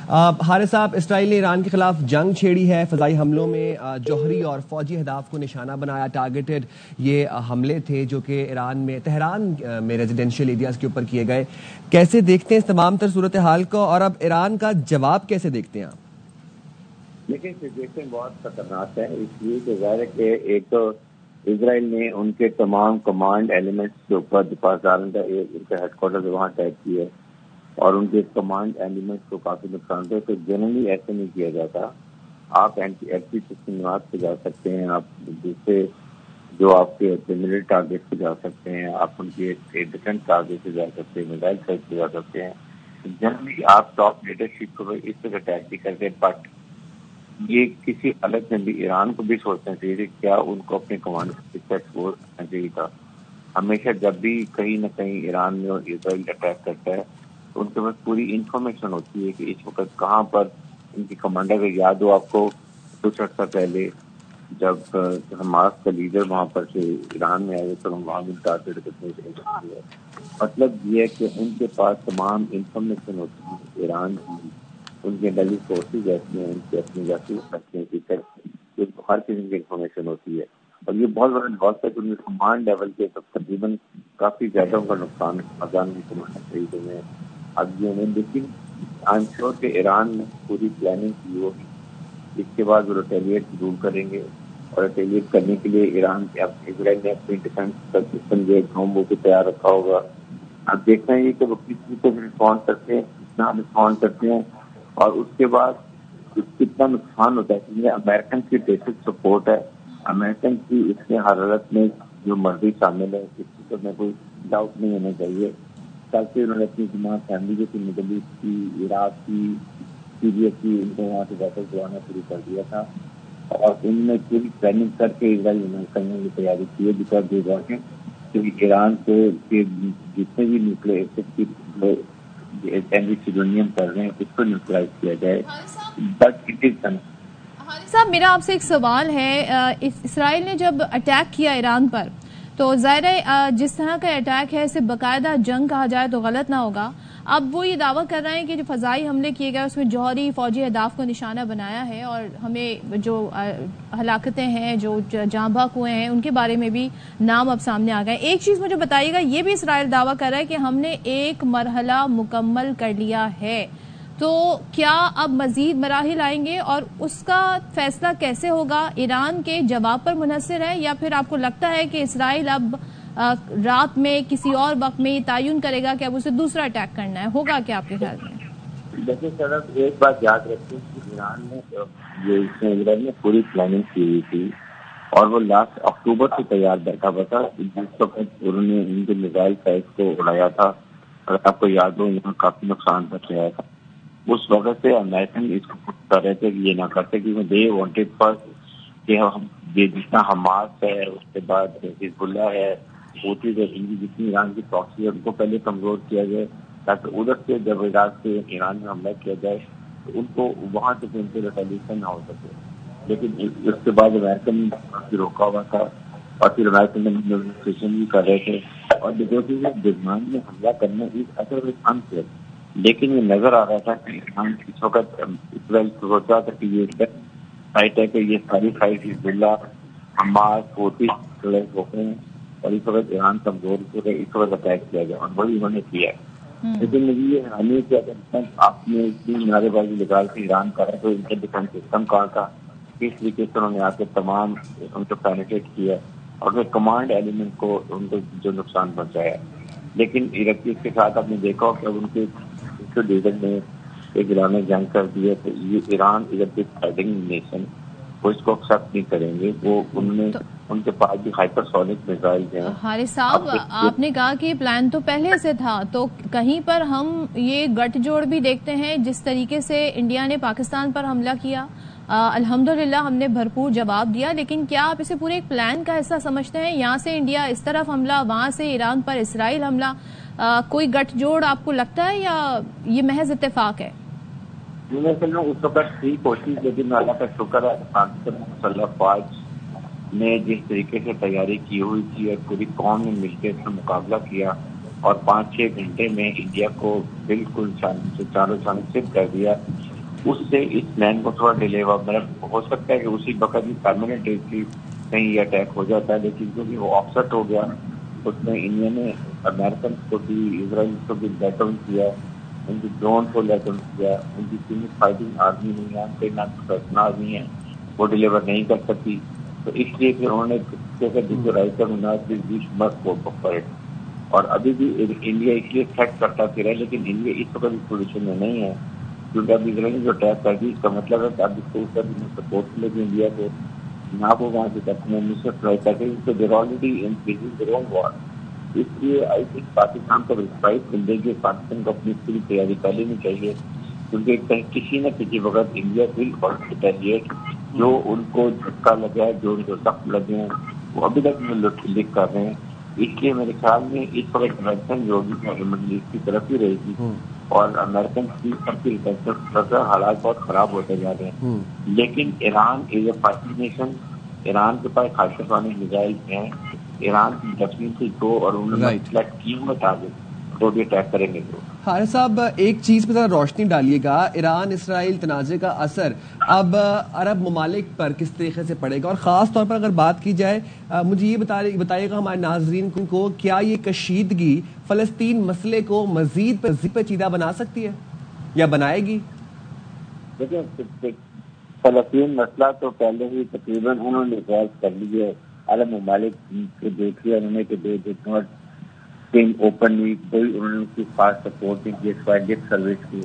حارث صاحب، اسرائیل نے ایران کے خلاف جنگ چھیڑی ہے، فضائی حملوں میں جوہری اور فوجی اہداف کو نشانہ بنایا، ٹارگیٹڈ یہ حملے تھے جو کہ تہران میں ریزیڈینشیل ایریاز کے اوپر کیے گئے۔ کیسے دیکھتے ہیں اس تمام تر صورتحال کو، اور اب ایران کا جواب کیسے دیکھتے ہیں آپ؟ لیکن سچویشن بہت خطرناک ہے، اس لیے کہ ظاہر ہے کہ ایک تو اسرائیل نے ان کے تمام کمانڈ ایلیمنٹس کے اوپر دفاع ان کا ہیڈ کوارٹر وہاں اٹیک کیا ہے اور ان کے کمانڈ ایلیمنٹس کو کافی نقصان تھا۔ تو جنرلی ایسے نہیں کیا جاتا، آپ اینٹی سسٹمات پہ جا سکتے ہیں، آپ دوسرے جو آپ کے ملٹری ٹارگیٹ پہ جا سکتے ہیں، آپ ان کے ڈیفینس ٹارگیٹ پہ جا سکتے ہیں، میزائل سائٹ پہ جا سکتے ہیں۔ جنرلی آپ ٹاپ لیڈرشپ کو اس طرح اٹیک بھی کرتے ہیں، بٹ یہ کسی الگ نے بھی ایران کو بھی سوچنا چاہیے کہ کیا ان کو اپنے کمانڈ سے ایکسپوز کرنا چاہیے تھا۔ ہمیشہ جب بھی کہیں نہ کہیں ایران میں اور اسرائیل اٹیک کرتا ہے تو ان کے پاس پوری انفارمیشن ہوتی ہے کہ اس وقت کہاں پر ان کی کمانڈر، یاد ہو آپ کو کچھ عرصہ پہلے جب حماس کا لیڈر وہاں پر سے ایران میں آئے تو وہاں بھی ٹارگیٹ کرنے سے مطلب یہ ہے کہ ان کے پاس تمام انفارمیشن ہوتی ہے ایران کی، ان کے انٹیلیجنس فورسز ایسی ہیں، ان کے اپنے جاسوس رکھتے ہیں کہ ہر قسم کی انفارمیشن ہوتی ہے، اور یہ بہت بڑا لاس ہے کہ ان کے کمانڈ لیول کے تقریباً کافی زیادہ ان کا نقصان نہیں کرنا چاہیے میں اب یہ نہیں، لیکن آئی ایم شیور کہ ایران نے پوری پلاننگ کی ہوگی، اس کے بعد وہ ریٹیلیٹ ضرور کریں گے، اور ریٹیلیٹ کرنے کے لیے ایران کے اسرائیل نے اپنی ڈیفینس کا سسٹم جو ہے وہ بھی تیار رکھا ہوگا۔ اب دیکھنا یہ کہ وہ کس چیز کو رسپونڈ کرتے ہیں، کتنا رسپونڈ کرتے ہیں، اور اس کے بعد کتنا نقصان ہوتا ہے، کیونکہ امریکن کی بیسک سپورٹ ہے، امریکن کی اس میں ہر حالت میں جو مرضی شامل ہے، اس چیز میں کوئی ڈاؤٹ نہیں ہونا چاہیے۔ کل سے انہوں نے اپنی تمام فیملی جو تھی مڈل ایسٹ کی، عراق کی، سیریا کی، ان کو وہاں سے واپس جانا شروع کر دیا تھا، اور ان نے پوری پلاننگ کر کے اسرائیل کرنے کی تیاری کی ہے، بیکاز یہ واقع کہ ایران کو جتنے بھی نیوکلیر سیڈونیم کر رہے ہیں اس کو نیوٹرلائز کیا جائے، بٹ اٹ از صاحب میرا آپ سے ایک سوال ہے، اسرائیل نے جب اٹیک کیا ایران پر تو ظاہر ہے جس طرح کا اٹیک ہے اسے باقاعدہ جنگ کہا جائے تو غلط نہ ہوگا۔ اب وہ یہ دعویٰ کر رہے ہیں کہ جو فضائی حملے کیے گئے اس میں جوہری فوجی اہداف کو نشانہ بنایا ہے، اور ہمیں جو ہلاکتیں ہیں، جو جاں بحق ہوئے ہیں، ان کے بارے میں بھی نام اب سامنے آ گئے۔ ایک چیز مجھے بتائیے گا، یہ بھی اسرائیل دعویٰ کر رہا ہے کہ ہم نے ایک مرحلہ مکمل کر لیا ہے، تو کیا اب مزید مراحل آئیں گے، اور اس کا فیصلہ کیسے ہوگا؟ ایران کے جواب پر منحصر ہے، یا پھر آپ کو لگتا ہے کہ اسرائیل اب رات میں کسی اور وقت میں یہ تعین کرے گا کہ اب اسے دوسرا اٹیک کرنا ہے؟ ہوگا کیا آپ کے خیال میں؟ دیکھیں سر، ایک بات یاد رکھیں کہ ایران نے پوری پلاننگ کی ہوئی تھی، اور وہ لاسٹ اکتوبر سے تیار بیٹھا ہوا تھا، جس وقت انہوں نے ان کے میزائل سائٹ کو اڑایا تھا، اور آپ کو یاد ہو یہاں کافی نقصان پہنچایا تھا۔ اس وقت سے امریکن اس کو پوچھ کر رہے تھے کہ یہ نہ کرتے، کیونکہ دے وانٹیڈ فرسٹ کہ یہ جتنا حماس ہے، اس کے بعد حزب اللہ ہے، ہوتی ہے، ان کی جتنی ایران کی پراکسی ہے ان کو پہلے کمزور کیا جائے، تاکہ ادھر سے جب عراق سے ایران میں حملہ کیا جائے تو ان کو وہاں سے ان سے ریٹیلیشن نہ ہو سکے۔ لیکن اس کے بعد امریکن نے روکا ہوا تھا، اور پھر امریکن ایڈمنسٹریشن بھی کر رہے تھے، اور لبنان میں حملہ کرنے کی اثر تھے، لیکن یہ نظر آ رہا تھا کہ ایران اس وقت اسرائیل سوچ رہا تھا کہ یہ سائٹ ہے کہ یہ ساری سائٹ حزب اللہ، حماس، ہوتی ہو رہے ہیں، اور اس وقت ایران کمزور ہو گئے، اس وقت اٹیک کیا گیا، اور وہی انہوں نے کیا ہے۔ لیکن مجھے یہ حیرانی ہے کہ اگر آپ نے اتنی نعرے بازی نکال کے ایران کرا تو ان کا ڈیفینس سسٹم کہاں تھا، کس طریقے سے انہوں نے آ کے تمام ان کو پینیٹریٹ کیا، اور پھر کمانڈ ایلیمنٹ کو ان کو جو نقصان پہنچایا۔ لیکن اس کے ساتھ آپ نے دیکھا ہو کہ اب ان کے لیڈر نے ایک ایران میں جنگ کر دی ہے، تو یہ ایران فائٹنگ نیشن وہ اس کو ایکسپٹ نہیں کریں گے، وہ ان کے پاس بھی ہائپر سونک میزائل ہیں۔ حارث صاحب، آپ نے کہا کہ پلان تو پہلے سے تھا، تو کہیں پر ہم یہ گٹھ جوڑ بھی دیکھتے ہیں، جس طریقے سے انڈیا نے پاکستان پر حملہ کیا، الحمدللہ ہم نے بھرپور جواب دیا، لیکن کیا آپ اسے پورے ایک پلان کا حصہ سمجھتے ہیں؟ یہاں سے انڈیا اس طرف حملہ، وہاں سے ایران پر اسرائیل حملہ، کوئی گٹھ جوڑ آپ کو لگتا ہے یا یہ محض اتفاق ہے؟ اس وقت تھی کوشش، لیکن اللہ کا شکر ہے پاکستان مسلح فوج نے جس طریقے سے تیاری کی ہوئی تھی اور پوری قوم نے مل کے اس کا مقابلہ کیا، اور 5-6 گھنٹے میں انڈیا کو بالکل چاروں چاند صفر کر دیا، اس سے اس پلان کو تھوڑا ڈیلے ہوا. مطلب ہو سکتا ہے کہ اسی وقت بھی پرماننٹ کہیں یہ اٹیک ہو جاتا ہے, لیکن کیونکہ وہ آفسٹ ہو گیا اس میں انڈیا نے امریکن کو بھی اسرائیل کو بھی لیٹ ڈاؤن کیا, ان کی ڈرون کو لیٹ ڈاؤن کیا, ان کی فینک فائٹنگ آرمی نہیں ہے, ان کے نہ پروفیشنل آرمی ہے, وہ ڈیلیور نہیں کر سکتی. تو اس لیے پھر انہوں نے رائٹ اور ابھی بھی انڈیا اس لیے تھریٹ کرتا پھر ہے, لیکن انڈیا اس وقت اس پوزیشن میں نہیں ہے کیونکہ اب اسرائیل نے جو اٹیک کر دی اس کا مطلب ہے کہ اب اس کو سپورٹ ملے گی انڈیا کو, نہ وہ وہاں سے کرتے ہیں ٹرائی کرتے ہیں دیر آلریڈی انکریزنگ دیئر اون وار. اس لیے آئی تھنک پاکستان کو رسپائٹ مل جائے گی, پاکستان کو اپنی پوری تیاری کر لینی چاہیے کیونکہ کسی نہ کسی وقت انڈیا ول ریٹیلیٹ, جو ان کو جھٹکا لگا ہے, جو ان کو سخت لگے ہیں وہ ابھی تک لکھ کر رہے ہیں. اس لیے میرے خیال میں اس وقت امریکن جو بھی مڈل ایسٹ کی طرف ہی رہے گی اور امریکن کی سب کی حالات بہت خراب ہوتے جا رہے ہیں. لیکن ایران از اے فائٹنگ نیشن, ایران کے پاس خاصے پانے میزائل ہیں, ایران کی تصویر سے دو اور انہوں نے سلیکٹ کی ہوئے ٹارگیٹ تو بھی اٹیک کریں گے. حارث صاحب ایک چیز پہ ذرا روشنی ڈالیے گا, ایران اسرائیل تنازع کا اثر اب عرب ممالک پر کس طریقے سے پڑے گا, اور خاص طور پر اگر بات کی جائے مجھے یہ بتائیے گا ہمارے ناظرین کو, کیا یہ کشیدگی فلسطین مسئلے کو مزید پیچیدہ بنا سکتی ہے یا بنائے گی؟ دیکھیں فلسطین مسئلہ تو پہلے ہی تقریباً انہوں نے ریزالو کر لیا ہے, عرب ممالک کو دیکھ لیا انہوں نے کہ دے ڈڈ ناٹ اوپنلی, کوئی انہوں نے اس کی خاص سپورٹ نہیں کی, لپ سروس کی.